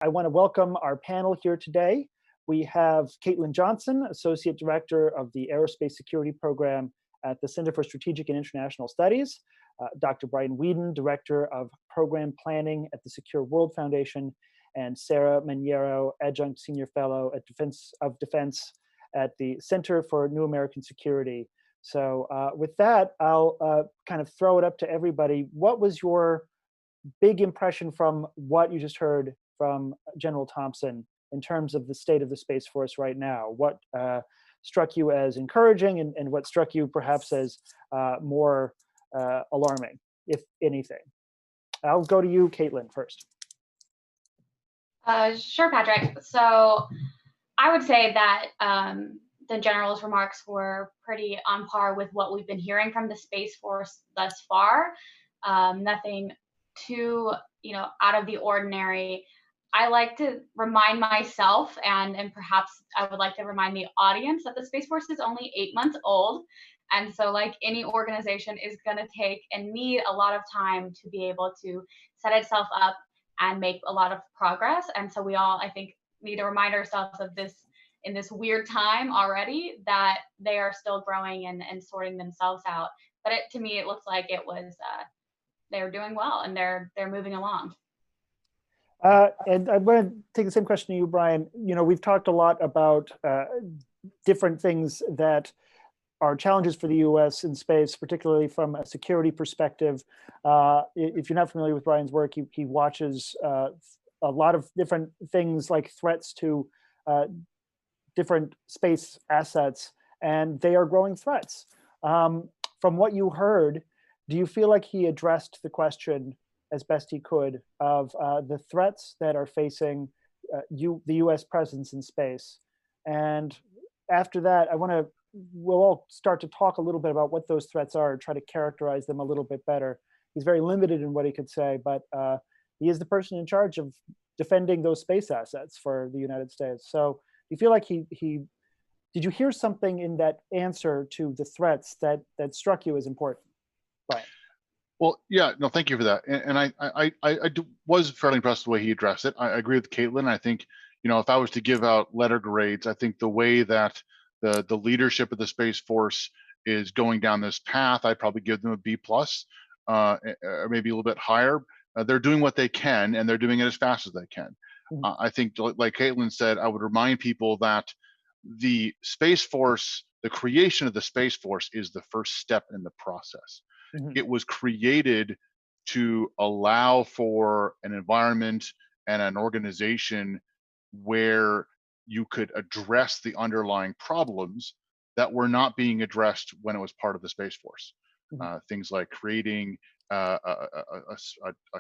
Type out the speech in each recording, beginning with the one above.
I want to welcome our panel here today. We have Kaitlyn Johnson, Associate Director of the Aerospace Security Program at the Center for Strategic and International Studies, Dr. Brian Weeden, Director of Program Planning at the Secure World Foundation, and Sarah Mineiro, Adjunct Senior Fellow at Defense at the Center for New American Security. So with that, I'll kind of throw it up to everybody. What was your big impression from what you just heard from General Thompson in terms of the state of the Space Force right now? What struck you as encouraging and what struck you perhaps as more alarming, if anything? I'll go to you, Kaitlyn, first. Sure, Patrick. So I would say that the General's remarks were pretty on par with what we've been hearing from the Space Force thus far. Nothing too, out of the ordinary. I like to remind myself, and perhaps I would like to remind the audience, that the Space Force is only 8 months old. And so like any organization is going to take and need a lot of time to be able to set itself up and make a lot of progress. And so we all, I think, need to remind ourselves of this in this weird time already, that they are still growing and sorting themselves out. But to me, it looks like it was, they're doing well and they're moving along. And I'm going to take the same question to you, Brian. We've talked a lot about different things that are challenges for the U.S. in space, particularly from a security perspective. If you're not familiar with Brian's work, he watches a lot of different things like threats to different space assets, and they are growing threats. From what you heard, do you feel like he addressed the question as best he could of the threats that are facing the U.S. presence in space? And after that, we'll all start to talk a little bit about what those threats are and try to characterize them a little bit better. He's very limited in what he could say, but he is the person in charge of defending those space assets for the United States. So you feel like did you hear something in that answer to the threats that struck you as important, Brian? Well, yeah, no, thank you for that. And I was fairly impressed with the way he addressed it. I agree with Kaitlyn. I think, if I was to give out letter grades, I think the way that the leadership of the Space Force is going down this path, I'd probably give them a B+, or maybe a little bit higher. They're doing what they can, and they're doing it as fast as they can. Mm-hmm. I think, like Kaitlyn said, I would remind people that the Space Force, the creation of the Space Force, is the first step in the process. Mm-hmm. It was created to allow for an environment and an organization where you could address the underlying problems that were not being addressed when it was part of the Space Force. Mm-hmm. Things like creating a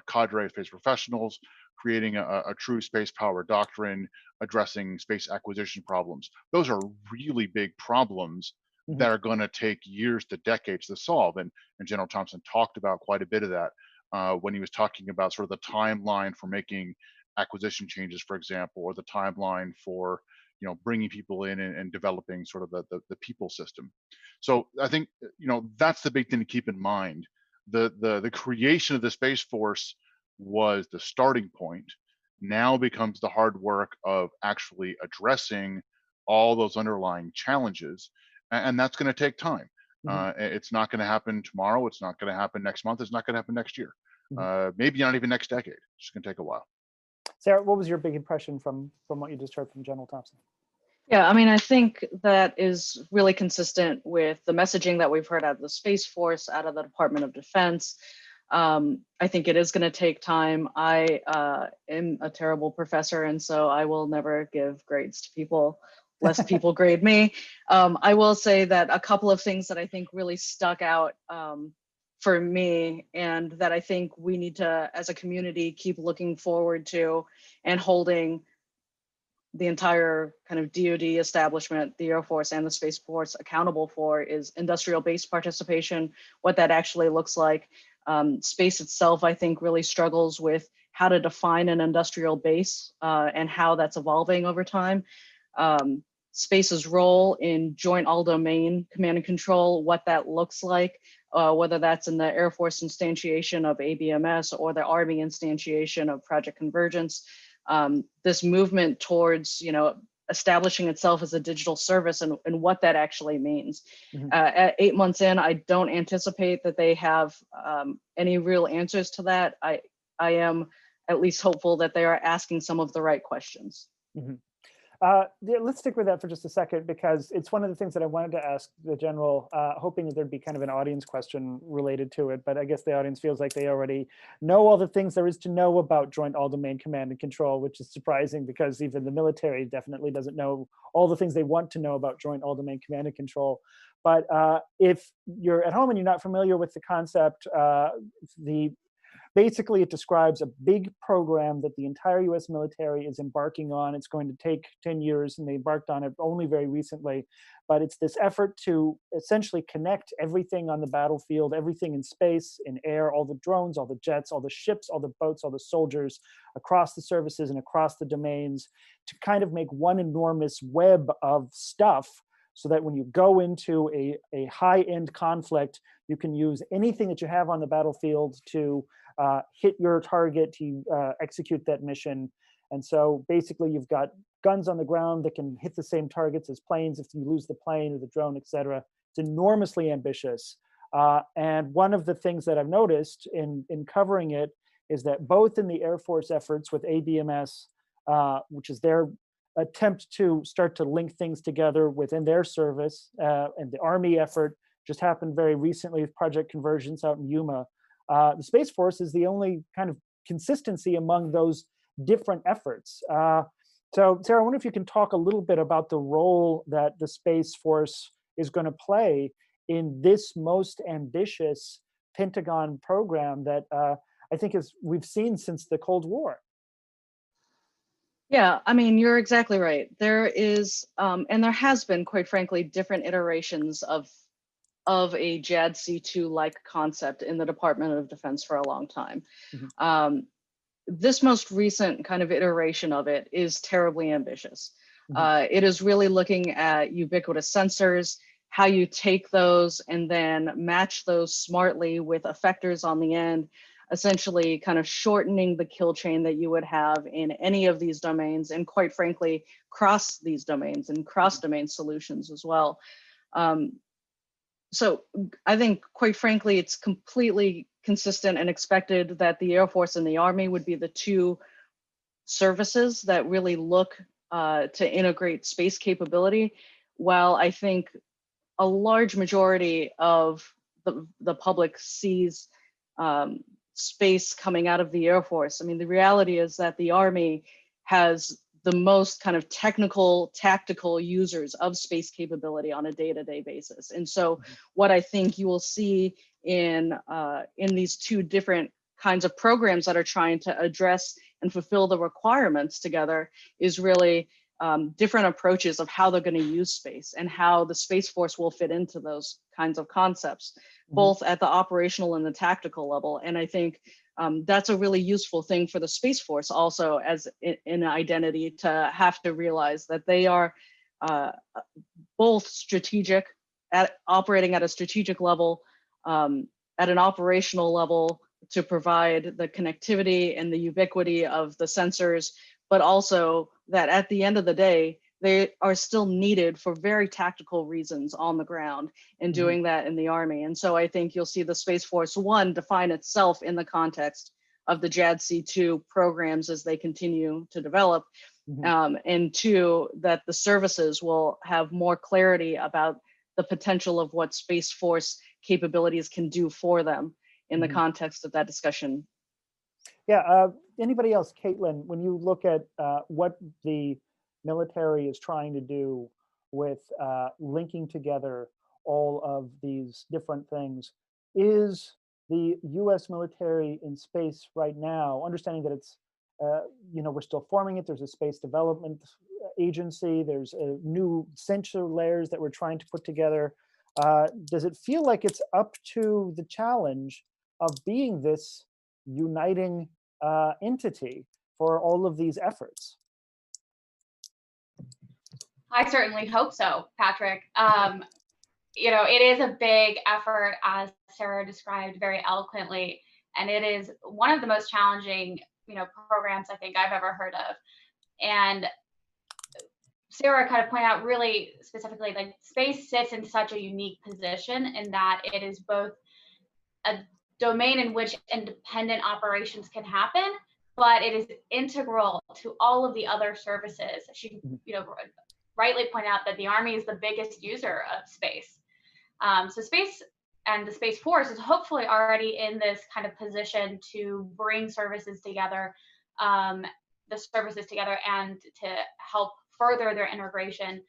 cadre of space professionals, creating a true space power doctrine, addressing space acquisition problems. Those are really big problems that are going to take years to decades to solve. And General Thompson talked about quite a bit of that when he was talking about sort of the timeline for making acquisition changes, for example, or the timeline for bringing people in and developing sort of the people system. So I think that's the big thing to keep in mind. The creation of the Space Force was the starting point. Now becomes the hard work of actually addressing all those underlying challenges. And that's going to take time. Mm-hmm. It's not going to happen tomorrow. It's not going to happen next month. It's not going to happen next year. Mm-hmm. Maybe not even next decade. It's just going to take a while. Sarah, what was your big impression from what you just heard from General Thompson? Yeah, I think that is really consistent with the messaging that we've heard out of the Space Force, out of the Department of Defense. I think it is going to take time. I am a terrible professor, and so I will never give grades to people lest people grade me. I will say that a couple of things that I think really stuck out for me, and that I think we need to, as a community, keep looking forward to and holding the entire kind of DoD establishment, the Air Force and the Space Force accountable for, is industrial base participation, what that actually looks like. Space itself, I think, really struggles with how to define an industrial base and how that's evolving over time. Space's role in joint all-domain command and control, what that looks like, whether that's in the Air Force instantiation of ABMS or the Army instantiation of Project Convergence. this movement towards, establishing itself as a digital service and what that actually means. At 8 months in, I don't anticipate that they have any real answers to that. I am at least hopeful that they are asking some of the right questions. Let's stick with that for just a second, because it's one of the things that I wanted to ask the general, hoping that there'd be kind of an audience question related to it. But I guess the audience feels like they already know all the things there is to know about Joint All-Domain Command and Control, which is surprising because even the military definitely doesn't know all the things they want to know about Joint All-Domain Command and Control. But if you're at home and you're not familiar with the concept, basically, it describes a big program that the entire US military is embarking on. It's going to take 10 years, and they embarked on it only very recently. But it's this effort to essentially connect everything on the battlefield, everything in space, in air, all the drones, all the jets, all the ships, all the boats, all the soldiers, across the services and across the domains, to kind of make one enormous web of stuff, so that when you go into a high-end conflict, you can use anything that you have on the battlefield to hit your target, to execute that mission. And so basically you've got guns on the ground that can hit the same targets as planes if you lose the plane or the drone, et cetera. It's enormously ambitious. And one of the things that I've noticed in covering it is that both in the Air Force efforts with ABMS, which is their attempt to start to link things together within their service, and the Army effort just happened very recently with Project Convergence out in Yuma. The Space Force is the only kind of consistency among those different efforts. So Sarah, I wonder if you can talk a little bit about the role that the Space Force is going to play in this most ambitious Pentagon program that I think we've seen since the Cold War. Yeah, I mean, you're exactly right. There is, and there has been, quite frankly, different iterations of a JADC2-like concept in the Department of Defense for a long time. This most recent kind of iteration of it is terribly ambitious. It is really looking at ubiquitous sensors, how you take those and then match those smartly with effectors on the end, essentially kind of shortening the kill chain that you would have in any of these domains, and quite frankly, cross these domains and cross-domain solutions as well. So I think, quite frankly, it's completely consistent and expected that the Air Force and the Army would be the two services that really look to integrate space capability, while I think a large majority of the public sees space coming out of the Air Force. I mean, the reality is that the Army has the most kind of technical, tactical users of space capability on a day-to-day basis. And so what I think you will see in these two different kinds of programs that are trying to address and fulfill the requirements together is really different approaches of how they're going to use space and how the Space Force will fit into those kinds of concepts, both at the operational and the tactical level. And I think that's a really useful thing for the Space Force also as an identity, to have to realize that they are both strategic, operating at a strategic level, at an operational level to provide the connectivity and the ubiquity of the sensors, but also that at the end of the day, they are still needed for very tactical reasons on the ground, and doing that in the Army. And so I think you'll see the Space Force, one, define itself in the context of the JADC2 programs as they continue to develop, and two, that the services will have more clarity about the potential of what Space Force capabilities can do for them in the context of that discussion. Yeah, anybody else? Kaitlyn, when you look at what the military is trying to do with linking together all of these different things, is the US military in space right now, understanding that it's, we're still forming it, there's a space development agency, there's new sensor layers that we're trying to put together. Does it feel like it's up to the challenge of being this uniting entity for all of these efforts? I certainly hope so, Patrick. It is a big effort, as Sarah described very eloquently, and it is one of the most challenging programs I think I've ever heard of. And Sarah kind of pointed out really specifically, like, space sits in such a unique position in that it is both a domain in which independent operations can happen, but it is integral to all of the other services. She, rightly pointed out that the Army is the biggest user of space. So space and the Space Force is hopefully already in this kind of position to bring services together, and to help further their integration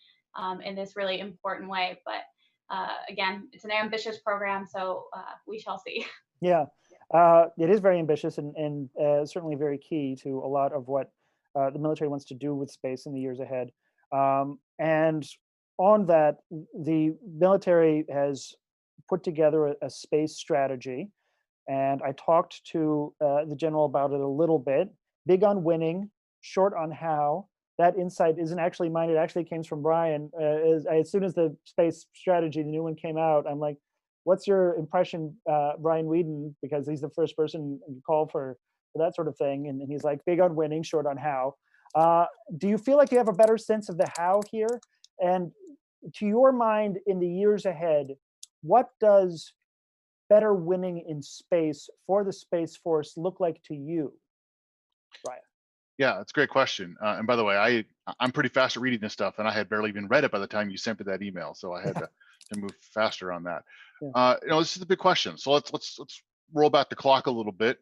in this really important way. But again, it's an ambitious program, so we shall see. Yeah, it is very ambitious and certainly very key to a lot of what the military wants to do with space in the years ahead. And on that, the military has put together a space strategy, and I talked to the general about it a little bit. Big on winning, short on how. That insight isn't actually mine. It actually came from Brian. As soon as the space strategy, the new one, came out, I'm like, what's your impression, Brian Weeden? Because he's the first person you call for that sort of thing. And he's like, big on winning, short on how. Do you feel like you have a better sense of the how here? And to your mind, in the years ahead, what does better winning in space for the Space Force look like to you, Brian? Yeah, that's a great question. And by the way, I'm pretty fast at reading this stuff, and I had barely even read it by the time you sent me that email, so I had to move faster on that. Yeah. This is a big question. So let's roll back the clock a little bit.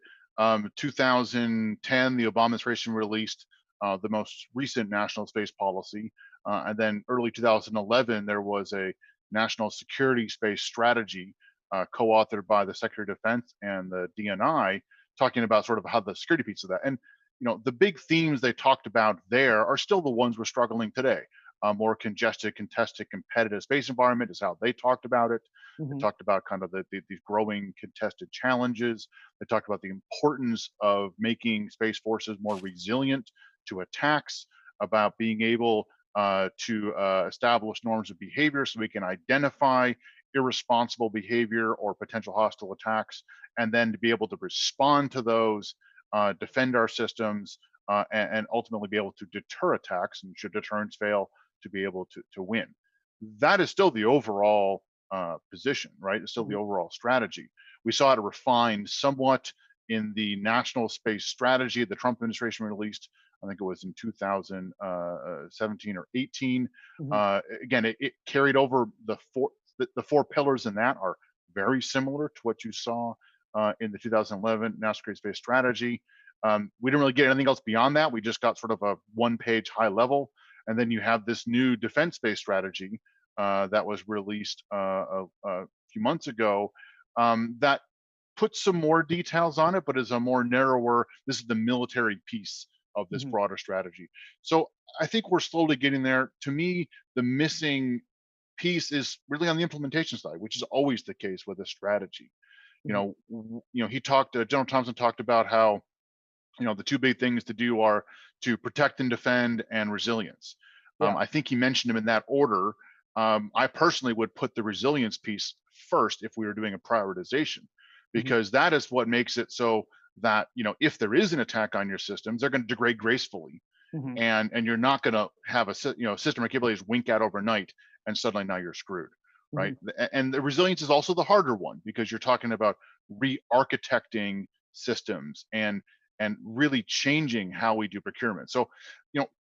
2010, the Obama administration released the most recent national space policy, and then early 2011, there was a national security space strategy co-authored by the Secretary of Defense and the DNI, talking about sort of how the security piece of that. And the big themes they talked about there are still the ones we're struggling today. More congested, contested, competitive space environment is how they talked about it. They talked about kind of these growing contested challenges. They talked about the importance of making space forces more resilient to attacks, about being able to establish norms of behavior so we can identify irresponsible behavior or potential hostile attacks, and then to be able to respond to those, defend our systems, and ultimately be able to deter attacks, and should deterrence fail, to be able to win. That is still the overall position, right? It's still the overall strategy. We saw it refined somewhat in the National Space Strategy the Trump administration released. I think it was in 2017 or 18. Again, it carried over the four pillars in that are very similar to what you saw in the 2011 National Security Space Strategy. We didn't really get anything else beyond that. We just got sort of a one-page high level. And then you have this new defense space strategy that was released a few months ago that puts some more details on it, but is a more narrower, this is the military piece of this broader strategy. So I think we're slowly getting there. To me, the missing piece is really on the implementation side, which is always the case with a strategy. General Thompson talked about how the two big things to do are to protect and defend and resilience. I think he mentioned them in that order. I personally would put the resilience piece first if we were doing a prioritization, because that is what makes it so that if there is an attack on your systems, they're going to degrade gracefully, and you're not going to have a system or capabilities wink out overnight and suddenly now you're screwed, right? And the resilience is also the harder one, because you're talking about re-architecting systems and really changing how we do procurement. So,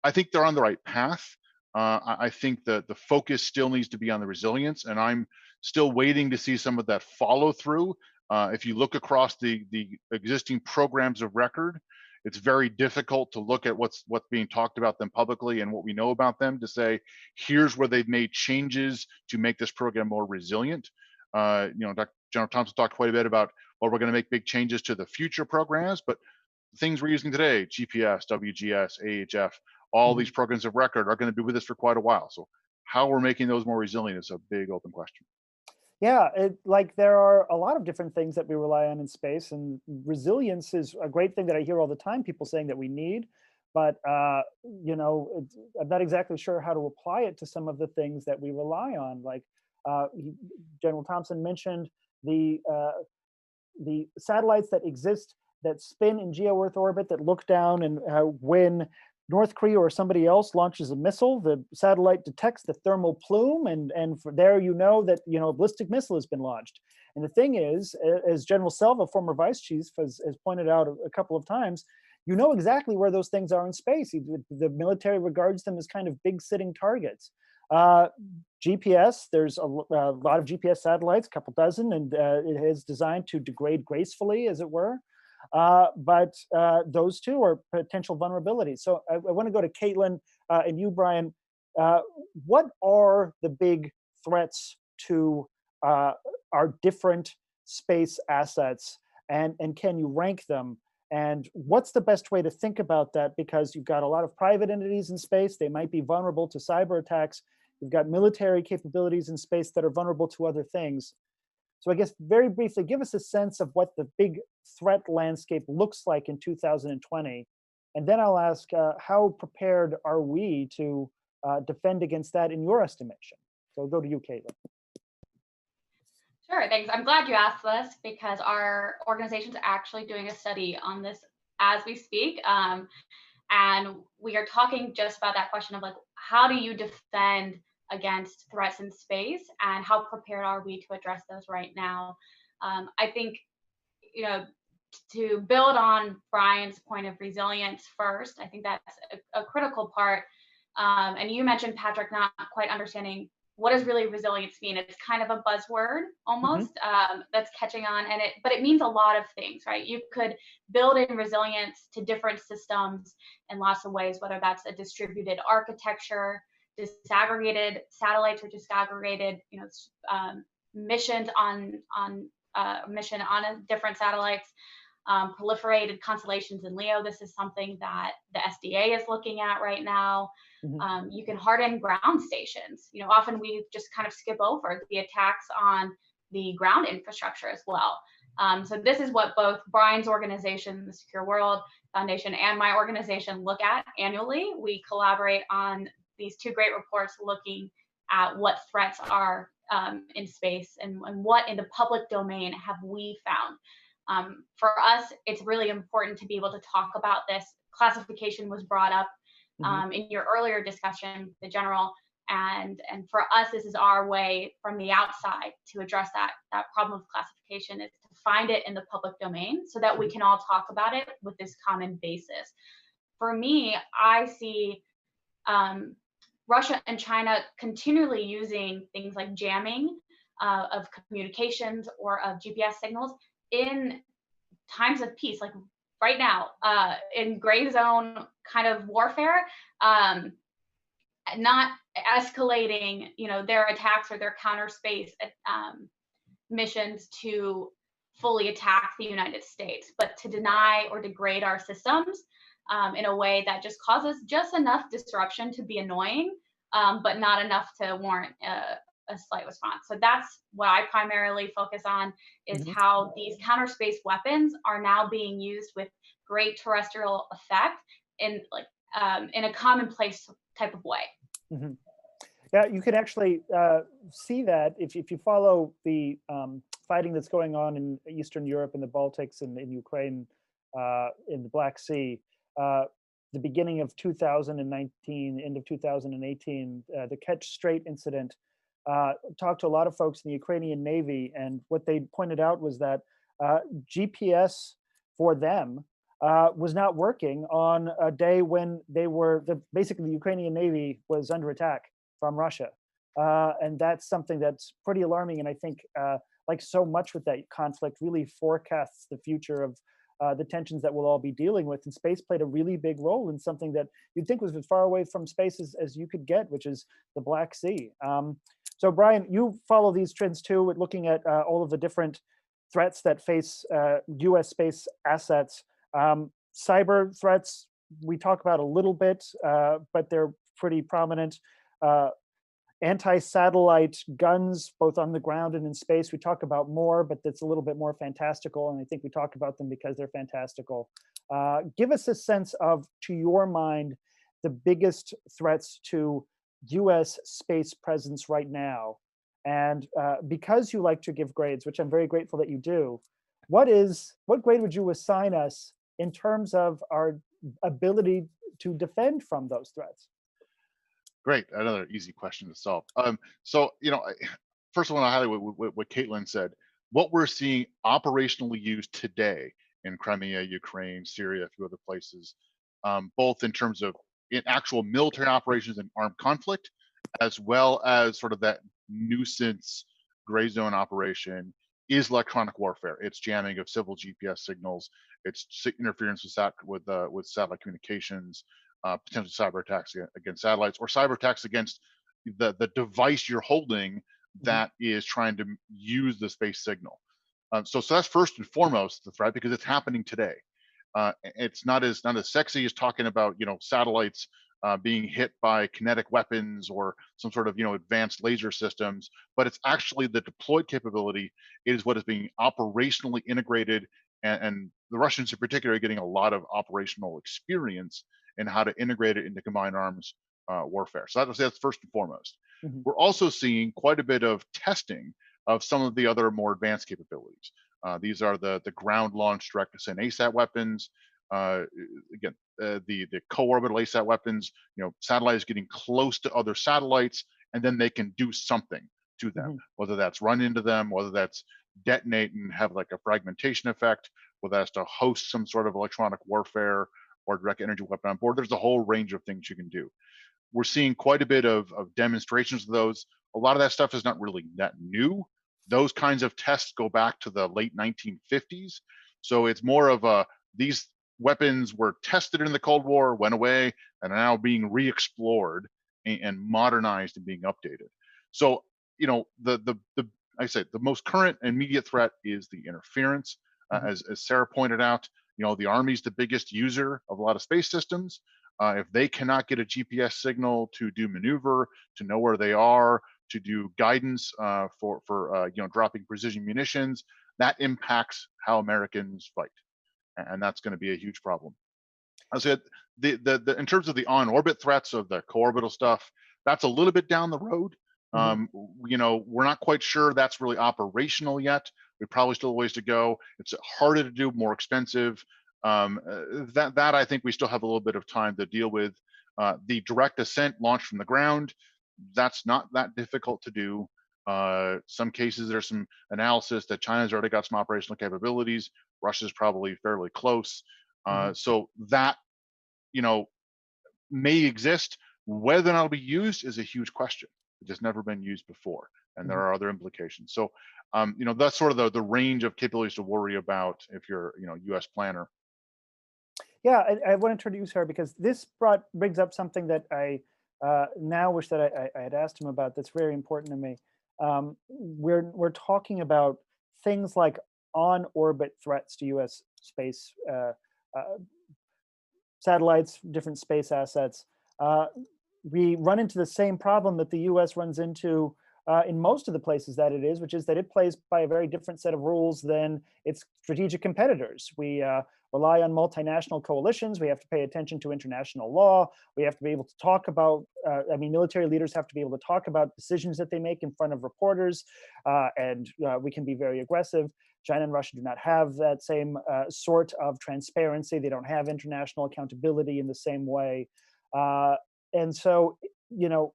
I think they're on the right path. I think that the focus still needs to be on the resilience, and I'm still waiting to see some of that follow through. If you look across the existing programs of record, it's very difficult to look at what's being talked about them publicly and what we know about them to say, here's where they've made changes to make this program more resilient. General Thompson talked quite a bit about, well, we're going to make big changes to the future programs, but things we're using today, GPS, WGS, AHF, all these programs of record are going to be with us for quite a while. So how we're making those more resilient is a big open question. Yeah, there are a lot of different things that we rely on in space, and resilience is a great thing that I hear all the time, people saying that we need, but I'm not exactly sure how to apply it to some of the things that we rely on. Like General Thompson mentioned the satellites that exist that spin in geo-Earth orbit that look down, and when North Korea or somebody else launches a missile, the satellite detects the thermal plume, and for there you know that a ballistic missile has been launched. And the thing is, as General Selva, former vice chief, has pointed out a couple of times, you know exactly where those things are in space. The military regards them as kind of big sitting targets. GPS, there's a lot of GPS satellites, a couple dozen, and it is designed to degrade gracefully, as it were. But those two are potential vulnerabilities. So I want to go to Kaitlyn and you, Brian. What are the big threats to our different space assets, and can you rank them? And what's the best way to think about that? Because you've got a lot of private entities in space. They might be vulnerable to cyber attacks. You've got military capabilities in space that are vulnerable to other things. So I guess very briefly, give us a sense of what the big threat landscape looks like in 2020. And then I'll ask, how prepared are we to defend against that in your estimation? So I'll go to you, Kaitlyn. Sure, thanks. I'm glad you asked this because our organization's actually doing a study on this as we speak. And we are talking just about that question of like, how do you defend against threats in space, and how prepared are we to address those right now? I think, to build on Brian's point of resilience first, I think that's a critical part. And you mentioned, Patrick, not quite understanding what does really resilience mean. It's kind of a buzzword almost that's catching on, but it means a lot of things, right? You could build in resilience to different systems in lots of ways, whether that's a distributed architecture, disaggregated satellites or disaggregated, missions on different satellites, proliferated constellations in LEO. This is something that the SDA is looking at right now. You can harden ground stations. Often we just kind of skip over the attacks on the ground infrastructure as well. So this is what both Brian's organization, the Secure World Foundation, and my organization look at annually. We collaborate on these two great reports looking at what threats are in space and what in the public domain have we found. For us, it's really important to be able to talk about this. Classification was brought up in your earlier discussion, the general, and for us, this is our way from the outside to address that problem of classification, is to find it in the public domain so that we can all talk about it with this common basis. For me, I see Russia and China continually using things like jamming of communications or of GPS signals in times of peace, like right now, in gray zone kind of warfare, not escalating, their attacks or their counter space missions to fully attack the United States, but to deny or degrade our systems in a way that just causes just enough disruption to be annoying, but not enough to warrant a slight response. So that's what I primarily focus on, is how these counter space weapons are now being used with great terrestrial effect in a commonplace type of way. Yeah, you can actually see that if you follow the fighting that's going on in Eastern Europe, in the Baltics, and in Ukraine, in the Black Sea. The beginning of 2019, end of 2018, the Kerch Strait incident, talked to a lot of folks in the Ukrainian Navy, and what they pointed out was that GPS for them was not working on a day when basically the Ukrainian Navy was under attack from Russia. And that's something that's pretty alarming. And I think, like so much with that conflict, really forecasts the future of the tensions that we'll all be dealing with. And space played a really big role in something that you'd think was as far away from space as you could get, which is the Black Sea. So Brian, you follow these trends too, with looking at all of the different threats that face US space assets. Cyber threats, we talk about a little bit, but they're pretty prominent. Anti-satellite guns, both on the ground and in space, we talk about more, but that's a little bit more fantastical, and I think we talk about them because they're fantastical. Give us a sense of, to your mind, the biggest threats to US space presence right now. And because you like to give grades, which I'm very grateful that you do, what grade would you assign us in terms of our ability to defend from those threats? Great, another easy question to solve. So, first of all, I highlight what Kaitlyn said. What we're seeing operationally used today in Crimea, Ukraine, Syria, a few other places, both in terms of in actual military operations and armed conflict, as well as sort of that nuisance gray zone operation, is electronic warfare. It's jamming of civil GPS signals. It's interference with satellite communications, potential cyber attacks against satellites, or cyber attacks against the device you're holding that is trying to use the space signal. So that's first and foremost the threat, because it's happening today. It's not as sexy as talking about satellites being hit by kinetic weapons or some sort of advanced laser systems, but it's actually the deployed capability is what is being operationally integrated, and the Russians in particular are getting a lot of operational experience in how to integrate it into combined arms warfare. So that's first and foremost. We're also seeing quite a bit of testing of some of the other more advanced capabilities. These are the ground launched direct descent ASAT weapons. Again, the co-orbital ASAT weapons. Satellites getting close to other satellites, and then they can do something to them, whether that's run into them, whether that's detonate and have like a fragmentation effect, whether that's to host some sort of electronic warfare or direct energy weapon on board. There's a whole range of things you can do. We're seeing quite a bit of demonstrations of those. A lot of that stuff is not really that new. Those kinds of tests go back to the late 1950s. So it's more of these weapons were tested in the Cold War, went away, and are now being re-explored and modernized and being updated. So, I say the most current immediate threat is the interference. As Sarah pointed out, the Army's the biggest user of a lot of space systems. If they cannot get a GPS signal to do maneuver, to know where they are, to do guidance for dropping precision munitions, that impacts how Americans fight, and that's going to be a huge problem. I said the in terms of the on-orbit threats of the co-orbital stuff, that's a little bit down the road. We're not quite sure that's really operational yet. We probably still have ways to go. It's harder to do, more expensive. That I think we still have a little bit of time to deal with. The direct ascent launched from the ground, that's not that difficult to do. Some cases there's some analysis that China's already got some operational capabilities. Russia's probably fairly close. So that may exist. Whether or not it'll be used is a huge question. It's just never been used before, and there are other implications. So that's sort of the range of capabilities to worry about if you're U.S. planner. Yeah, I want to introduce her because this brings up something that I now wish that I had asked him about. That's very important to me. We're talking about things like on-orbit threats to U.S. space satellites, different space assets. We run into the same problem that the U.S. runs into in most of the places that it is, which is that it plays by a very different set of rules than its strategic competitors. We rely on multinational coalitions. We have to pay attention to international law. We have to be able to talk about, military leaders have to be able to talk about decisions that they make in front of reporters, and we can be very aggressive. China and Russia do not have that same sort of transparency. They don't have international accountability in the same way. And so,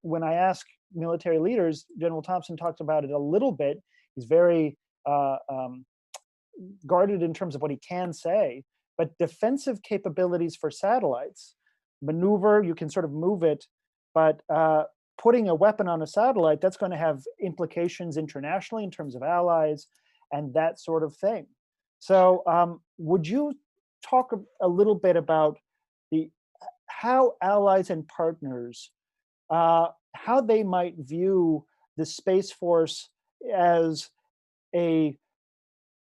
when I ask military leaders, General Thompson talked about it a little bit. He's very guarded in terms of what he can say, but defensive capabilities for satellites, maneuver, you can sort of move it, but putting a weapon on a satellite, that's going to have implications internationally in terms of allies and that sort of thing. So would you talk a little bit about how allies and partners, how they might view the Space Force as a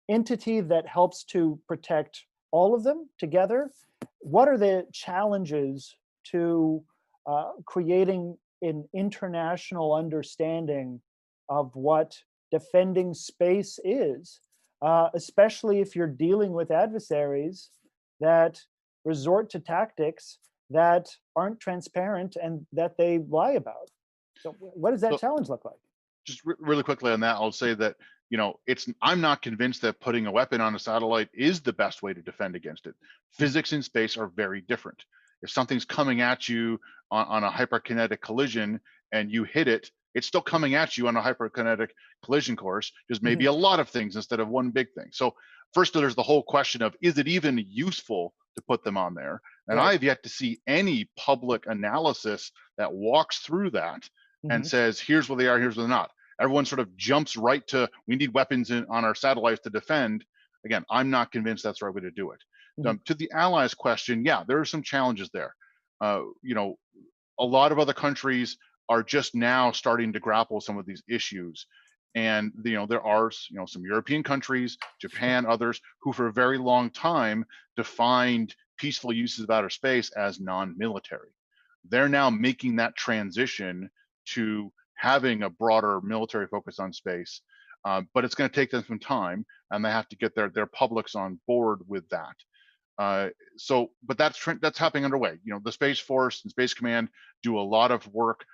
entity that helps to protect all of them together? What are the challenges to creating an international understanding of what defending space is, especially if you're dealing with adversaries that resort to tactics that aren't transparent and that they lie about? So what does that challenge look like? Just really quickly on that, I'll say that I'm not convinced that putting a weapon on a satellite is the best way to defend against it. Physics in space are very different. If something's coming at you on a hyperkinetic collision and you hit it, it's still coming at you on a hyperkinetic collision course, just maybe a lot of things instead of one big thing. So first, there's the whole question of, is it even useful to put them on there? And I've yet to see any public analysis that walks through that and says, here's what they are, here's what they're not. Everyone sort of jumps right to, we need weapons on our satellites to defend. Again, I'm not convinced that's the right way to do it. To the allies question, yeah, there are some challenges there. A lot of other countries are just now starting to grapple with some of these issues. And there are some European countries, Japan, others, who for a very long time defined peaceful uses of outer space as non-military. They're now making that transition to having a broader military focus on space, but it's going to take them some time, and they have to get their publics on board with that. But that's happening underway. The Space Force and Space Command do a lot of work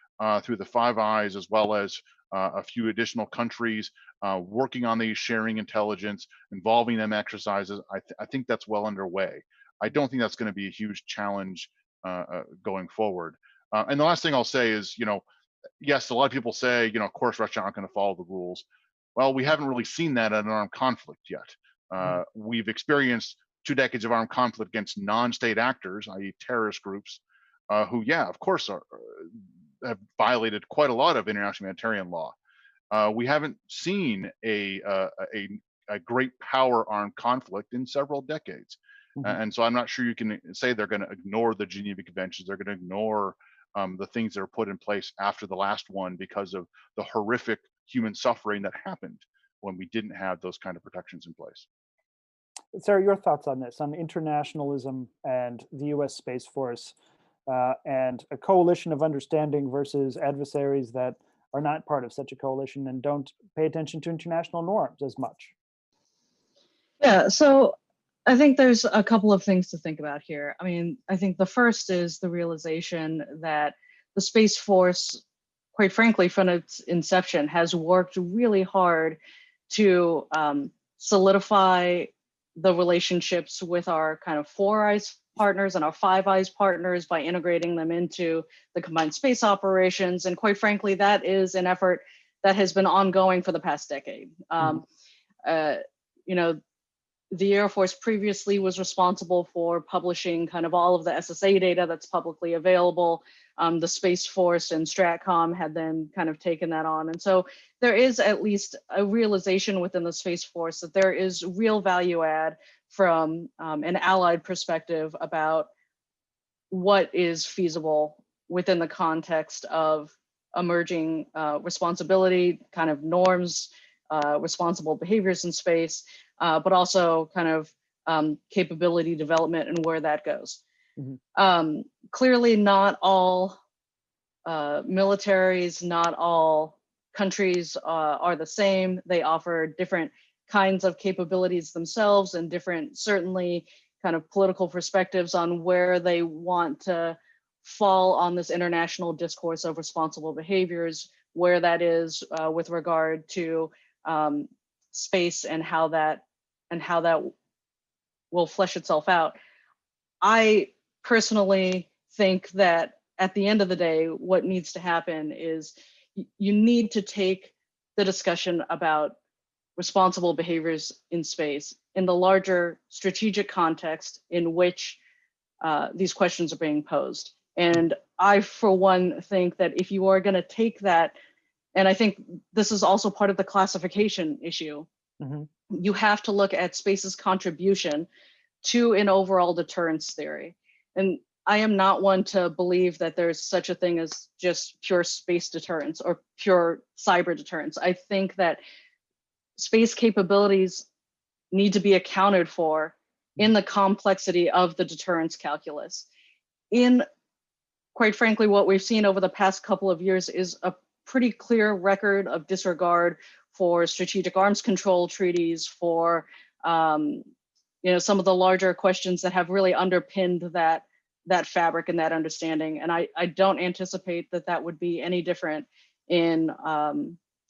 through the Five Eyes, as well as a few additional countries working on these, sharing intelligence, involving them exercises. I think that's well underway. I don't think that's going to be a huge challenge going forward. And the last thing I'll say is, yes, a lot of people say, of course, Russia aren't going to follow the rules. Well, we haven't really seen that in an armed conflict yet. We've experienced 2 decades of armed conflict against non-state actors, i.e. terrorist groups, who, yeah, of course, have violated quite a lot of international humanitarian law. We haven't seen a great power armed conflict in several decades. And so I'm not sure you can say they're going to ignore the Geneva Conventions. They're going to ignore the things that are put in place after the last one because of the horrific human suffering that happened when we didn't have those kind of protections in place. Sarah, your thoughts on this, on internationalism and the US Space Force, and a coalition of understanding versus adversaries that are not part of such a coalition and don't pay attention to international norms as much? Yeah, so I think there's a couple of things to think about here. I mean, I think the first is the realization that the Space Force, quite frankly, from its inception, has worked really hard to solidify the relationships with our kind of Four Eyes partners and our Five Eyes partners by integrating them into the combined space operations. And quite frankly, that is an effort that has been ongoing for the past decade. The Air Force previously was responsible for publishing kind of all of the SSA data that's publicly available. The Space Force and Stratcom had then kind of taken that on. And so there is at least a realization within the Space Force that there is real value add from an allied perspective about what is feasible within the context of emerging responsibility, kind of norms, responsible behaviors in space, but also kind of capability development and where that goes. Clearly, not all militaries, not all countries are the same. They offer different kinds of capabilities themselves and different, certainly, kind of political perspectives on where they want to fall on this international discourse of responsible behaviors, where that is with regard to space and how that will flesh itself out. I personally think that at the end of the day, what needs to happen is you need to take the discussion about responsible behaviors in space in the larger strategic context in which these questions are being posed. And I, for one, think that if you are going to take that, and I think this is also part of the classification issue, you have to look at space's contribution to an overall deterrence theory. And I am not one to believe that there's such a thing as just pure space deterrence or pure cyber deterrence. I think that space capabilities need to be accounted for in the complexity of the deterrence calculus. In, quite frankly, what we've seen over the past couple of years is a pretty clear record of disregard for strategic arms control treaties, for some of the larger questions that have really underpinned that fabric and that understanding. And I don't anticipate that would be any different in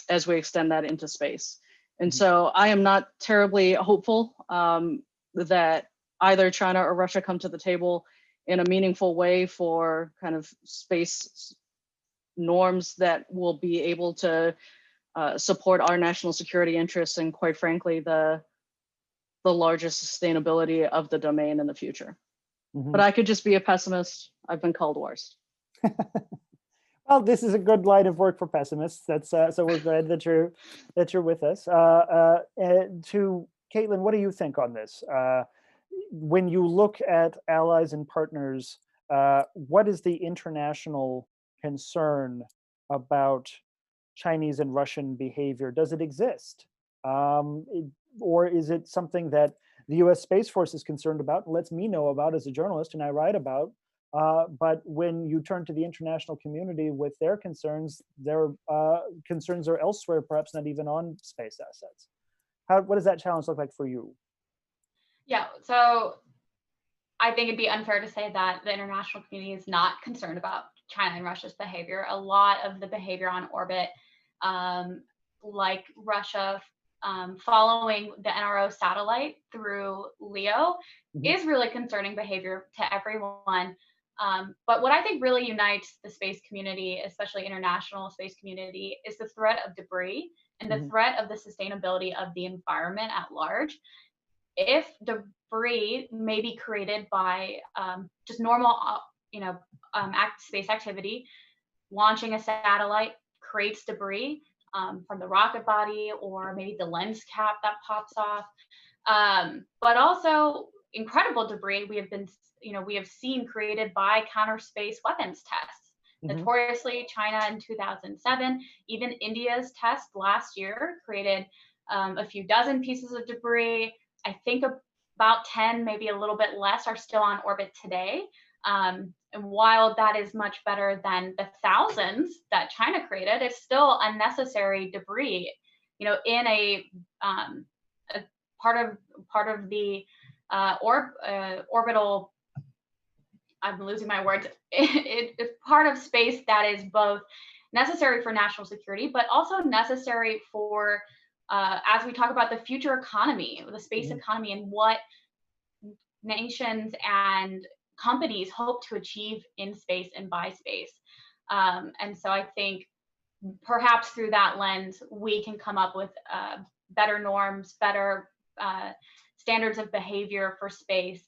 as we extend that into space. And so I am not terribly hopeful that either China or Russia come to the table in a meaningful way for kind of space norms that will be able to support our national security interests and, quite frankly, the largest sustainability of the domain in the future. But I could just be a pessimist. I've been called worse. Well, this is a good line of work for pessimists. That's so we're glad that you're with us. To Kaitlyn, what do you think on this? When you look at allies and partners, what is the international concern about Chinese and Russian behavior? Does it exist? Or is it something that the US Space Force is concerned about, lets me know about as a journalist, and I write about? But when you turn to the international community with their concerns are elsewhere, perhaps not even on space assets. What does that challenge look like for you? Yeah, so I think it'd be unfair to say that the international community is not concerned about China and Russia's behavior. A lot of the behavior on orbit, like Russia following the NRO satellite through LEO, is really concerning behavior to everyone. But what I think really unites the space community, especially international space community, is the threat of debris and the threat of the sustainability of the environment at large. If debris may be created by just normal, space activity, launching a satellite creates debris from the rocket body or maybe the lens cap that pops off, but also incredible debris we have seen created by counter space weapons tests. Notoriously, China in 2007, even India's test last year created a few dozen pieces of debris. I think about 10, maybe a little bit less, are still on orbit today. And while that is much better than the thousands that China created, it's still unnecessary debris, in a part of the orbital. I'm losing my words. It's part of space that is both necessary for national security, but also necessary for, as we talk about the future economy, the space economy, and what nations and companies hope to achieve in space and by space. And so I think perhaps through that lens, we can come up with better norms, better standards of behavior for space.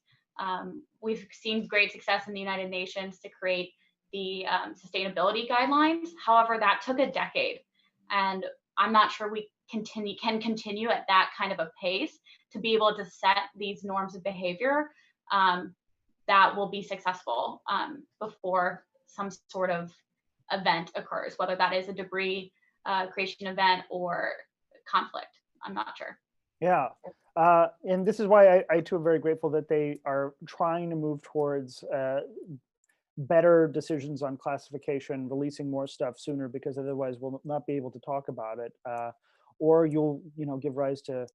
We've seen great success in the United Nations to create the sustainability guidelines. However, that took a decade, and I'm not sure we can continue at that kind of a pace to be able to set these norms of behavior that will be successful before some sort of event occurs, whether that is a debris creation event or conflict. I'm not sure. Yeah. And this is why I too am very grateful that they are trying to move towards better decisions on classification, releasing more stuff sooner, because otherwise we'll not be able to talk about it, or you'll give rise to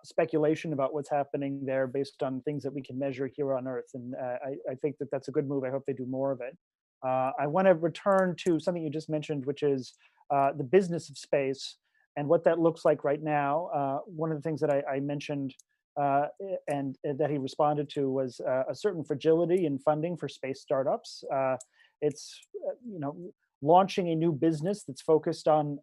speculation about what's happening there based on things that we can measure here on Earth. And I think that that's a good move. I hope they do more of it. I want to return to something you just mentioned, which is the business of space and what that looks like right now. One of the things that I mentioned and that he responded to was a certain fragility in funding for space startups. It's launching a new business that's focused on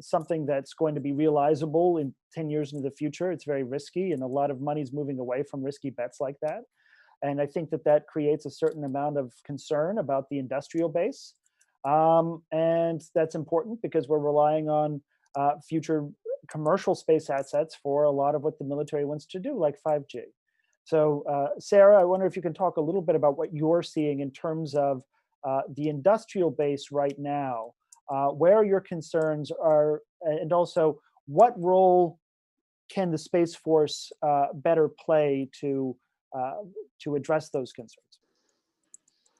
something that's going to be realizable in 10 years into the future. It's very risky, and a lot of money's moving away from risky bets like that. And I think that creates a certain amount of concern about the industrial base. And that's important because we're relying on future commercial space assets for a lot of what the military wants to do, like 5G. So Sarah, I wonder if you can talk a little bit about what you're seeing in terms of the industrial base right now, where your concerns are, and also what role can the Space Force better play to address those concerns?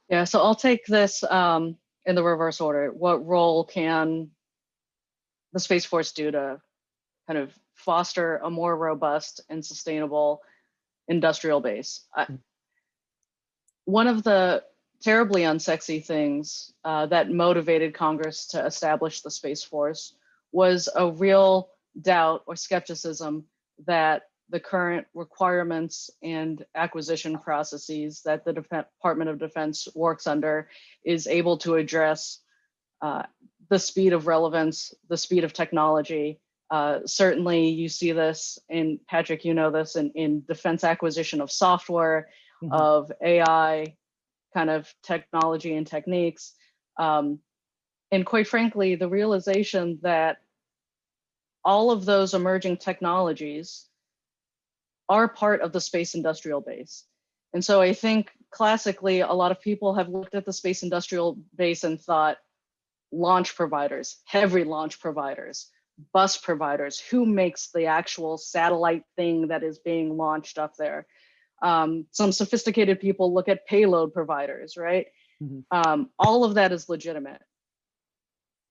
Yeah, so I'll take this in the reverse order. What role can the Space Force do to kind of foster a more robust and sustainable industrial base? One of the terribly unsexy things that motivated Congress to establish the Space Force was a real doubt or skepticism that the current requirements and acquisition processes that the Department of Defense works under is able to address the speed of relevance, the speed of technology. Certainly you see this in, Patrick, you know this, in defense acquisition of software, of AI kind of technology and techniques. And quite frankly, the realization that all of those emerging technologies are part of the space industrial base. And so I think classically, a lot of people have looked at the space industrial base and thought launch providers, heavy launch providers, bus providers, who makes the actual satellite thing that is being launched up there. Some sophisticated people look at payload providers, right? All of that is legitimate.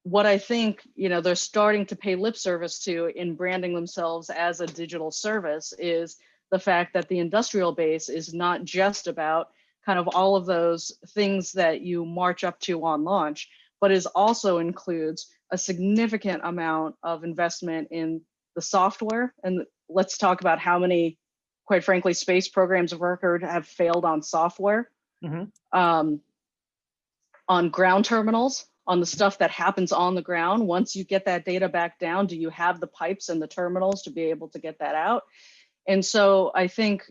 What I think, they're starting to pay lip service to in branding themselves as a digital service is the fact that the industrial base is not just about kind of all of those things that you march up to on launch, but is also includes a significant amount of investment in the software. And let's talk about how many, quite frankly, space programs of record have failed on software, on ground terminals, on the stuff that happens on the ground. Once you get that data back down, do you have the pipes and the terminals to be able to get that out? And so I think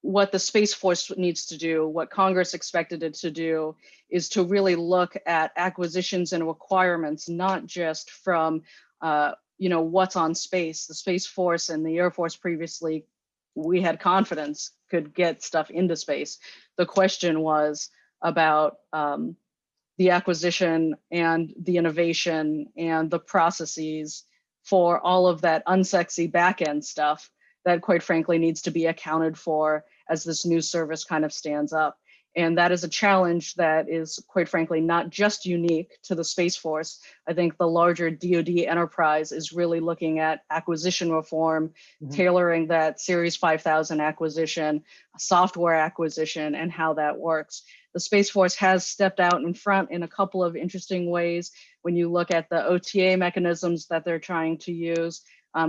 what the Space Force needs to do, what Congress expected it to do, is to really look at acquisitions and requirements, not just from what's on space. The Space Force and the Air Force previously, we had confidence could get stuff into space. The question was about the acquisition and the innovation and the processes for all of that unsexy back-end stuff that quite frankly needs to be accounted for as this new service kind of stands up. And that is a challenge that is quite frankly not just unique to the Space Force. I think the larger DoD enterprise is really looking at acquisition reform, tailoring that Series 5000 acquisition, software acquisition, and how that works. The Space Force has stepped out in front in a couple of interesting ways. When you look at the OTA mechanisms that they're trying to use,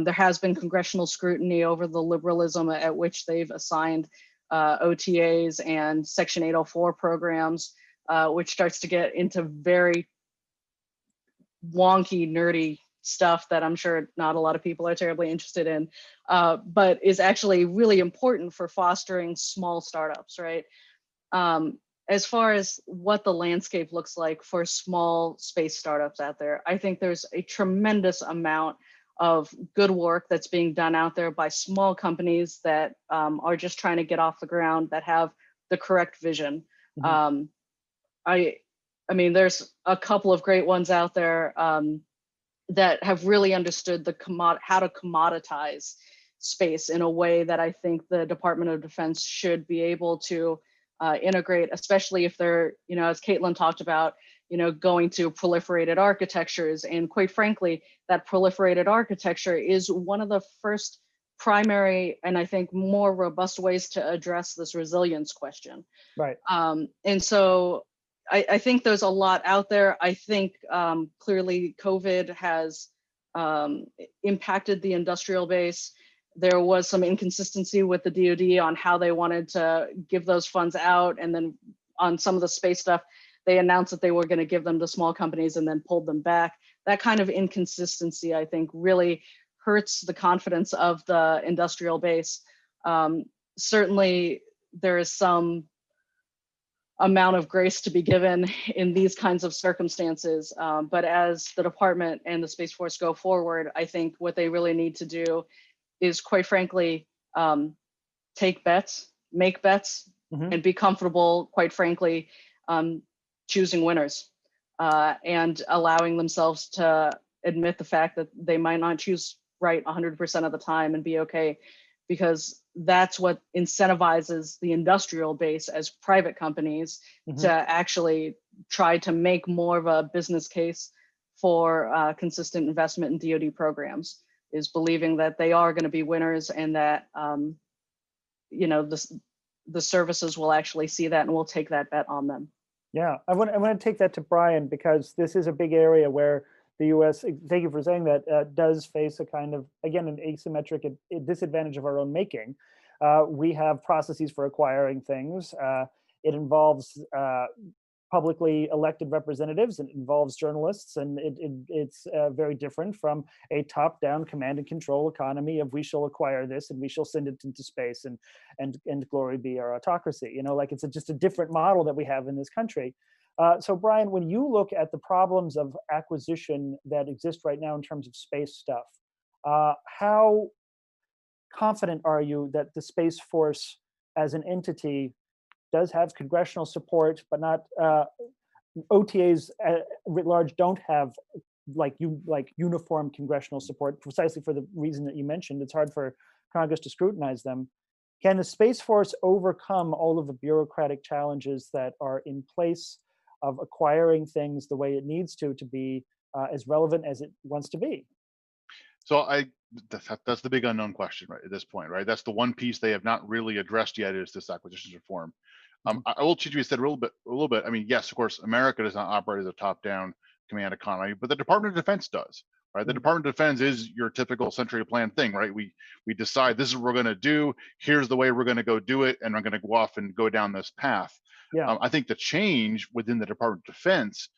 there has been congressional scrutiny over the liberalism at which they've assigned OTAs and Section 804 programs, which starts to get into very wonky, nerdy stuff that I'm sure not a lot of people are terribly interested in, but is actually really important for fostering small startups, right? As far as what the landscape looks like for small space startups out there, I think there's a tremendous amount of good work that's being done out there by small companies that are just trying to get off the ground, that have the correct vision. I mean, there's a couple of great ones out there that have really understood how to commoditize space in a way that I think the Department of Defense should be able to integrate, especially if they're, as Kaitlyn talked about, going to proliferated architectures. And quite frankly, that proliferated architecture is one of the first primary and I think more robust ways to address this resilience question. Right. And so I think there's a lot out there. I think clearly COVID has impacted the industrial base. There was some inconsistency with the DoD on how they wanted to give those funds out. And then on some of the space stuff, they announced that they were going to give them to small companies and then pulled them back. That kind of inconsistency, I think, really hurts the confidence of the industrial base. Certainly, there is some amount of grace to be given in these kinds of circumstances. But as the department and the Space Force go forward, I think what they really need to do is, quite frankly, take bets, make bets, and be comfortable, quite frankly, choosing winners and allowing themselves to admit the fact that they might not choose right 100% of the time and be okay, because that's what incentivizes the industrial base as private companies to actually try to make more of a business case for consistent investment in DoD programs, is believing that they are going to be winners and that the services will actually see that and will take that bet on them. Yeah, I want to take that to Brian, because this is a big area where the U.S., thank you for saying that, does face a kind of, again, an asymmetric disadvantage of our own making. We have processes for acquiring things. It involves publicly elected representatives, and it involves journalists, and it's very different from a top-down command and control economy of we shall acquire this and we shall send it into space and glory be our autocracy. You know, like it's just a different model that we have in this country. So Brian, when you look at the problems of acquisition that exist right now in terms of space stuff, how confident are you that the Space Force as an entity does have congressional support, but not OTAs writ large don't have like uniform congressional support, precisely for the reason that you mentioned? It's hard for Congress to scrutinize them. Can the Space Force overcome all of the bureaucratic challenges that are in place of acquiring things the way it needs to be as relevant as it wants to be? So that's the big unknown question right at this point, right? That's the one piece they have not really addressed yet, is this acquisitions reform. I will change what you said a little bit. I mean, yes, of course, America does not operate as a top-down command economy, but the Department of Defense does, right? The Department of Defense is your typical century plan thing, right? We decide this is what we're going to do. Here's the way we're going to go do it, and we're going to go off and go down this path. Yeah. I think the change within the Department of Defense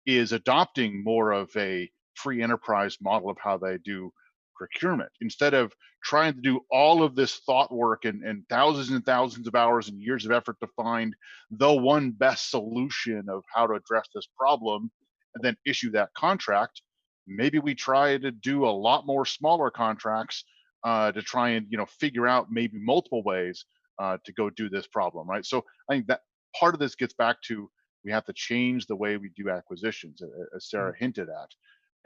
is adopting more of a free enterprise model of how they do procurement, instead of trying to do all of this thought work and thousands of hours and years of effort to find the one best solution of how to address this problem and then issue that contract. Maybe we try to do a lot more smaller contracts to try and figure out maybe multiple ways to go do this problem, right? So I think that part of this gets back to, we have to change the way we do acquisitions, as Sarah hinted at.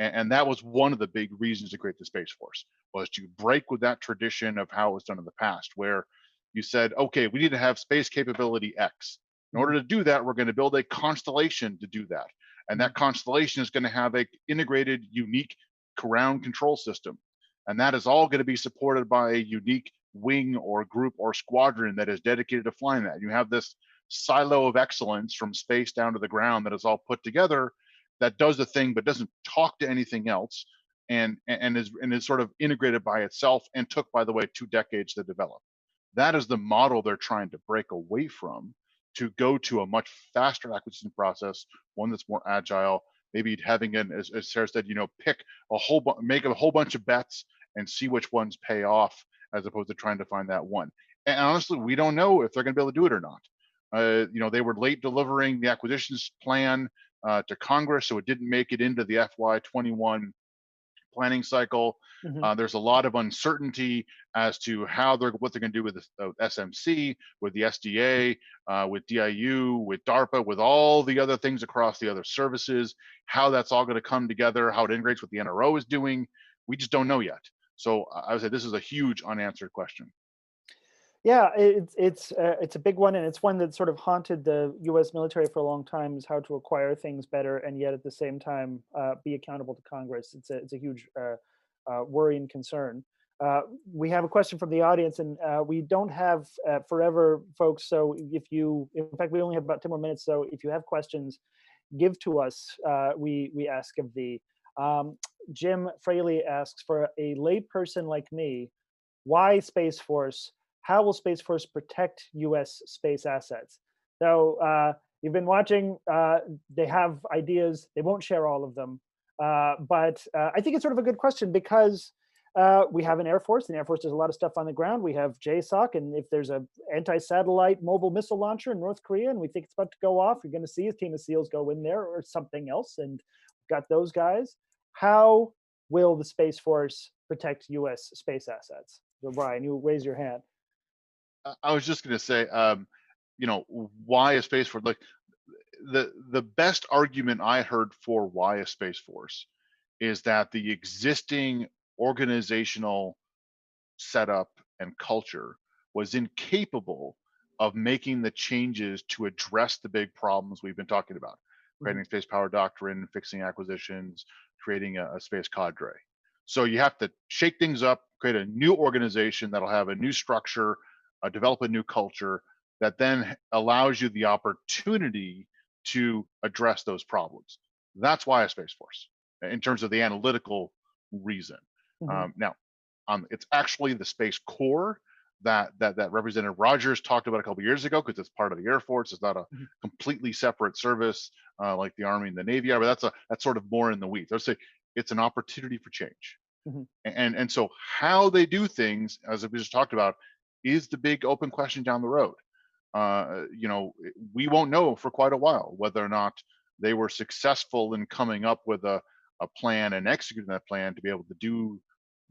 And that was one of the big reasons to create the Space Force, was to break with that tradition of how it was done in the past, where you said, okay, we need to have space capability X. In order to do that, we're going to build a constellation to do that. And that constellation is going to have an integrated, unique ground control system. And that is all going to be supported by a unique wing or group or squadron that is dedicated to flying that. You have this silo of excellence from space down to the ground that is all put together, that does the thing but doesn't talk to anything else, and is sort of integrated by itself, and took, by the way, 2 decades to develop. That is the model they're trying to break away from, to go to a much faster acquisition process, one that's more agile, maybe having as Sarah said, pick make a whole bunch of bets and see which ones pay off, as opposed to trying to find that one. And honestly, we don't know if they're going to be able to do it or not. They were late delivering the acquisitions plan to Congress, so it didn't make it into the FY21 planning cycle. There's a lot of uncertainty as to what they're going to do with the SMC, with the SDA, with DIU, with DARPA, with all the other things across the other services, how that's all going to come together, how it integrates with the NRO is doing. We just don't know yet. So I would say this is a huge unanswered question. Yeah, it's a big one, and it's one that sort of haunted the U.S. military for a long time, is how to acquire things better and yet at the same time be accountable to Congress. It's a huge worry and concern. We have a question from the audience, and we don't have forever, folks. So in fact, we only have about 10 more minutes. So if you have questions, give to us. We ask of thee. Jim Fraley asks, for a layperson like me, why Space Force? How will Space Force protect U.S. space assets? So you've been watching, they have ideas, they won't share all of them. But I think it's sort of a good question, because we have an Air Force, and the Air Force does a lot of stuff on the ground. We have JSOC, and if there's an anti-satellite mobile missile launcher in North Korea and we think it's about to go off, you're going to see a team of SEALs go in there, or something else, and we've got those guys. How will the Space Force protect U.S. space assets? So Brian, you raise your hand. I was just going to say, why a Space Force? Like the best argument I heard for why a Space Force is that the existing organizational setup and culture was incapable of making the changes to address the big problems we've been talking about: creating space power doctrine, fixing acquisitions, creating a space cadre. So you have to shake things up, create a new organization that'll have a new structure, develop a new culture that then allows you the opportunity to address those problems. That's why a Space Force. in terms of the analytical reason. Now, it's actually the Space Corps that Representative Rogers talked about a couple of years ago, because it's part of the Air Force. It's not a completely separate service like the Army and the Navy are, but that's sort of more in the weeds. I would say it's an opportunity for change. And so how they do things, as we just talked about, is the big open question down the road. We won't know for quite a while whether or not they were successful in coming up with a plan and executing that plan to be able to do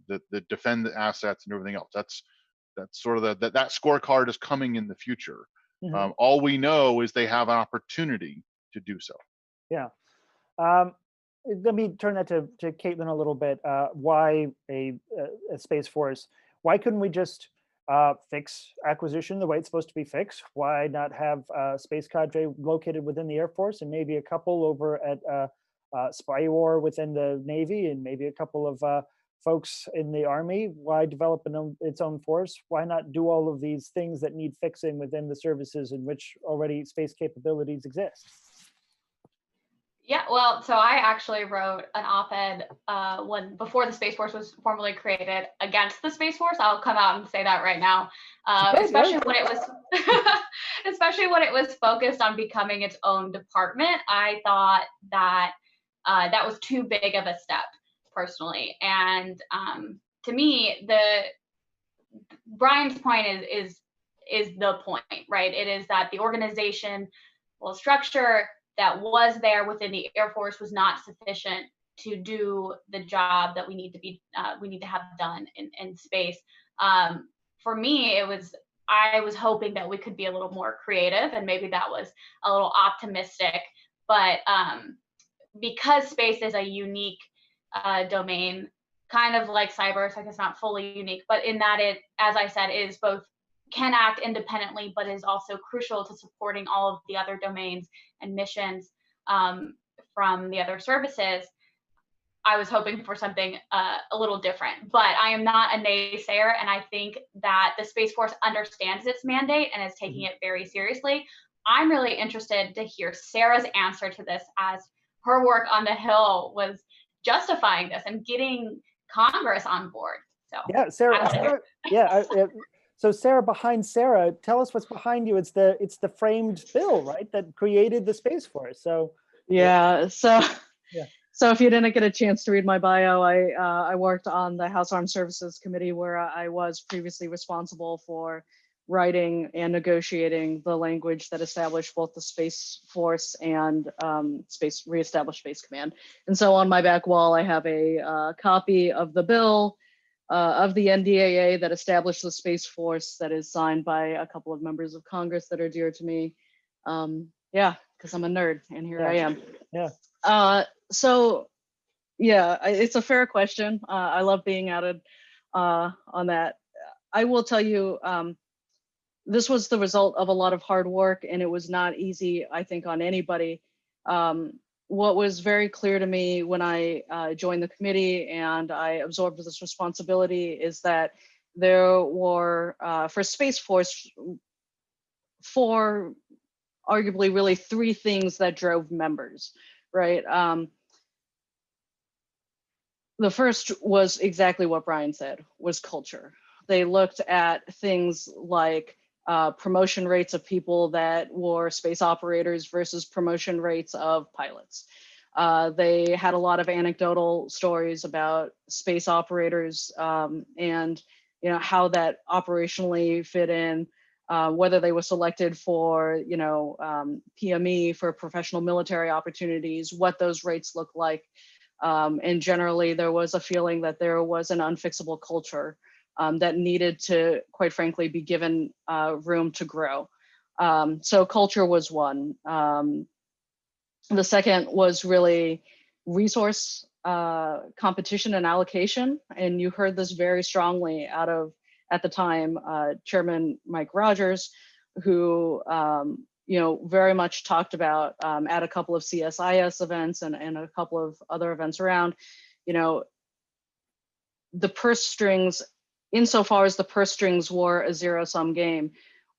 the defend the assets and everything else. That's sort of that scorecard is coming in the future. All we know is they have an opportunity to do so. Yeah. Let me turn that to Kaitlyn a little bit. Why a Space Force? Why couldn't we just fix acquisition the way it's supposed to be fixed? Why not have a space cadre located within the Air Force, and maybe a couple over at Spywar within the Navy, and maybe a couple of folks in the Army? Why develop its own force? Why not do all of these things that need fixing within the services in which already space capabilities exist? Yeah, well, so I actually wrote an op-ed before the Space Force was formally created against the Space Force. I'll come out and say that right now, especially when it was focused on becoming its own department. I thought that that was too big of a step, personally. And to me, Brian's point is the point, right? It is that the organization, structure that was there within the Air Force was not sufficient to do the job that we need to have done in space. For me, I was hoping that we could be a little more creative, and maybe that was a little optimistic, but because space is a unique domain, kind of like cyber, so it's not fully unique, but in that it, as I said, is both can act independently, but is also crucial to supporting all of the other domains and missions from the other services. I was hoping for something a little different, but I am not a naysayer, and I think that the Space Force understands its mandate and is taking it very seriously. I'm really interested to hear Sarah's answer to this, as her work on the Hill was justifying this and getting Congress on board. So yeah, Sarah, so Sarah, behind Sarah, tell us what's behind you. It's the framed bill, right, that created the Space Force. So so if you didn't get a chance to read my bio, I worked on the House Armed Services Committee, where I was previously responsible for writing and negotiating the language that established both the Space Force and reestablished Space Command. And so on my back wall, I have a copy of the bill of the NDAA that established the Space Force, that is signed by a couple of members of Congress that are dear to me. Because I'm a nerd, and here I am. So yeah, it's a fair question. I love being outed on that. I will tell you, this was the result of a lot of hard work, and it was not easy, I think, on anybody. What was very clear to me when I joined the committee and I absorbed this responsibility is that there were, for Space Force, arguably really three things that drove members, right? The first was exactly what Brian said, was culture. They looked at things like promotion rates of people that were space operators versus promotion rates of pilots. They had a lot of anecdotal stories about space operators and how that operationally fit in, whether they were selected for PME, for professional military opportunities, what those rates look like. And generally, there was a feeling that there was an unfixable culture that needed to, quite frankly, be given room to grow. So culture was one. The second was really resource competition and allocation. And you heard this very strongly out of, at the time, Chairman Mike Rogers, who very much talked about at a couple of CSIS events and a couple of other events around, the purse strings, insofar as the purse strings were a zero-sum game.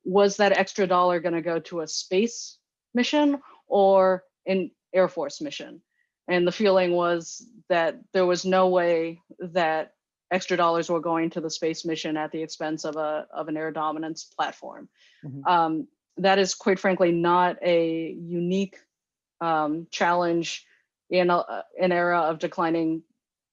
Was that extra dollar going to go to a space mission or an Air Force mission? And the feeling was that there was no way that extra dollars were going to the space mission at the expense of an air dominance platform. Mhm. That is quite frankly not a unique challenge in an era of declining,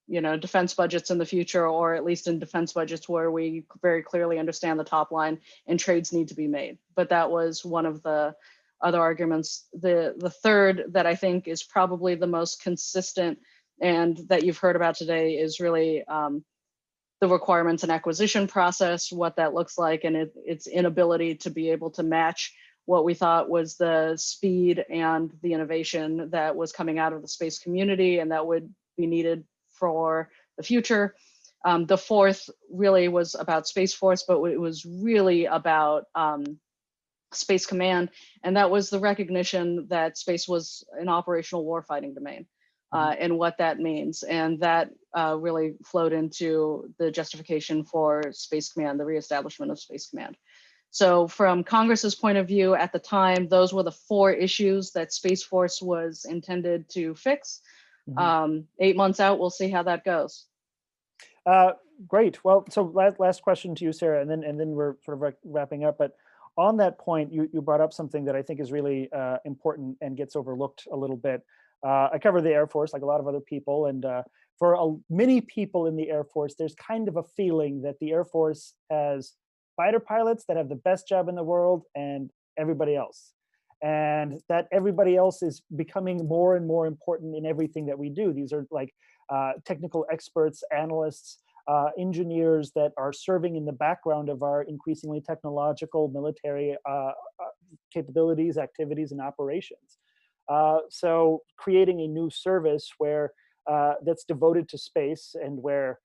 defense budgets in the future, or at least in defense budgets where we very clearly understand the top line and trades need to be made. But that was one of the other arguments. The third that I think is probably the most consistent and that you've heard about today is really the requirements and acquisition process, what that looks like, and its inability to be able to match what we thought was the speed and the innovation that was coming out of the space community and that would be needed for the future. The fourth really was about Space Force, but it was really about Space Command, and that was the recognition that space was an operational warfighting domain. And what that means. And that really flowed into the justification for Space Command, the reestablishment of Space Command. So from Congress's point of view at the time, those were the 4 issues that Space Force was intended to fix. 8 months out, we'll see how that goes. Great. Well, so last question to you, Sarah, and then we're sort of wrapping up. But on that point, you brought up something that I think is really important and gets overlooked a little bit. I cover the Air Force like a lot of other people, and for many people in the Air Force, there's kind of a feeling that the Air Force has fighter pilots that have the best job in the world and everybody else. And that everybody else is becoming more and more important in everything that we do. These are like technical experts, analysts, engineers that are serving in the background of our increasingly technological military capabilities, activities, and operations. So creating a new service where that's devoted to space and where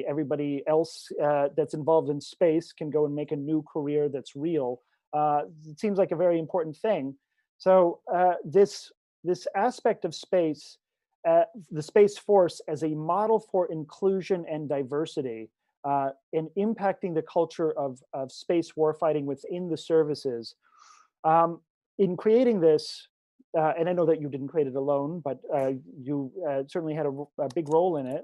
everybody else that's involved in space can go and make a new career that's real. It seems like a very important thing. So this aspect of space, the Space Force as a model for inclusion and diversity, and impacting the culture of space warfighting within the services. In creating this, and I know that you didn't create it alone, but you certainly had a big role in it.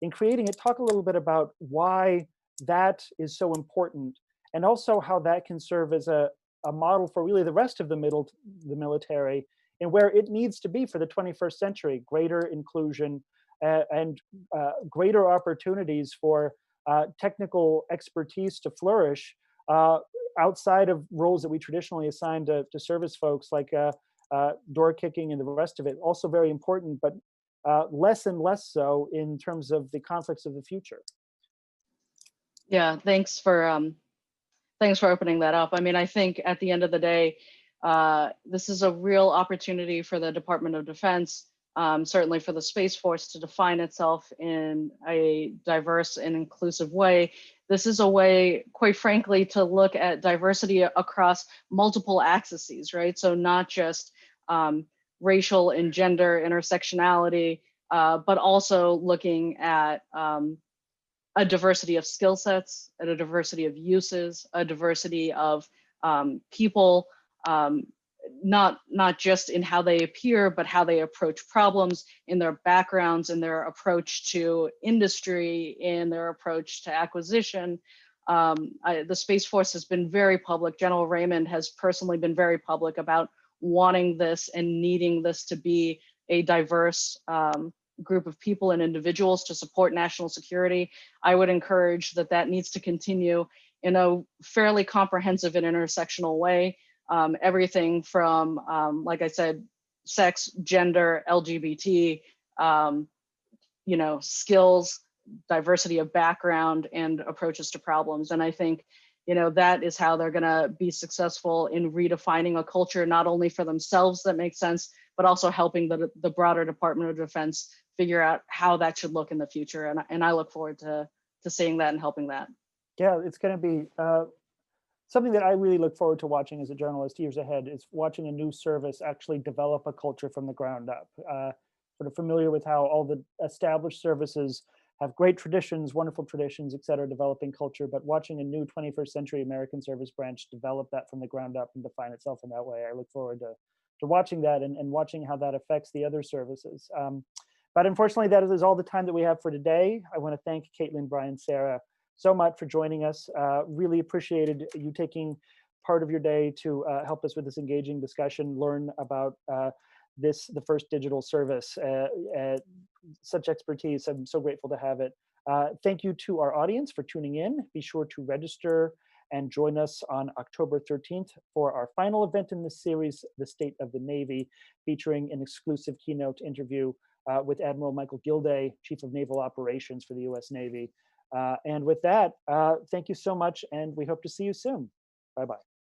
In creating it, talk a little bit about why that is so important, and also how that can serve as a model for really the rest of the military and where it needs to be for the 21st century: greater inclusion and greater opportunities for technical expertise to flourish outside of roles that we traditionally assign to service folks, like door kicking and the rest of it. Also very important, but less and less so in terms of the conflicts of the future. Yeah, thanks for opening that up. I mean, I think at the end of the day, this is a real opportunity for the Department of Defense, certainly for the Space Force, to define itself in a diverse and inclusive way. This is a way, quite frankly, to look at diversity across multiple axes, right? So not just racial and gender intersectionality, but also looking at a diversity of skill sets, a diversity of uses, a diversity of people, not just in how they appear, but how they approach problems, in their backgrounds, in their approach to industry, in their approach to acquisition. The Space Force has been very public. General Raymond has personally been very public about wanting this and needing this to be a diverse group of people and individuals to support national security. I would encourage that needs to continue in a fairly comprehensive and intersectional way. Everything from, like I said, sex, gender, LGBT, skills, diversity of background, and approaches to problems. And I think, that is how they're going to be successful in redefining a culture, not only for themselves that makes sense, but also helping the broader Department of Defense figure out how that should look in the future. And I look forward to seeing that and helping that. Yeah, it's going to be something that I really look forward to watching as a journalist years ahead, is watching a new service actually develop a culture from the ground up. Sort of familiar with how all the established services have great traditions, wonderful traditions, et cetera, developing culture, but watching a new 21st century American service branch develop that from the ground up and define itself in that way, I look forward to watching that and watching how that affects the other services. But unfortunately, that is all the time that we have for today. I want to thank Kaitlyn, Brian, Sarah so much for joining us. Really appreciated you taking part of your day to help us with this engaging discussion, learn about the first digital service. Such expertise. I'm so grateful to have it. Thank you to our audience for tuning in. Be sure to register and join us on October 13th for our final event in this series, The State of the Navy, featuring an exclusive keynote interview with Admiral Michael Gilday, Chief of Naval Operations for the US Navy. And with that, thank you so much, and we hope to see you soon. Bye-bye.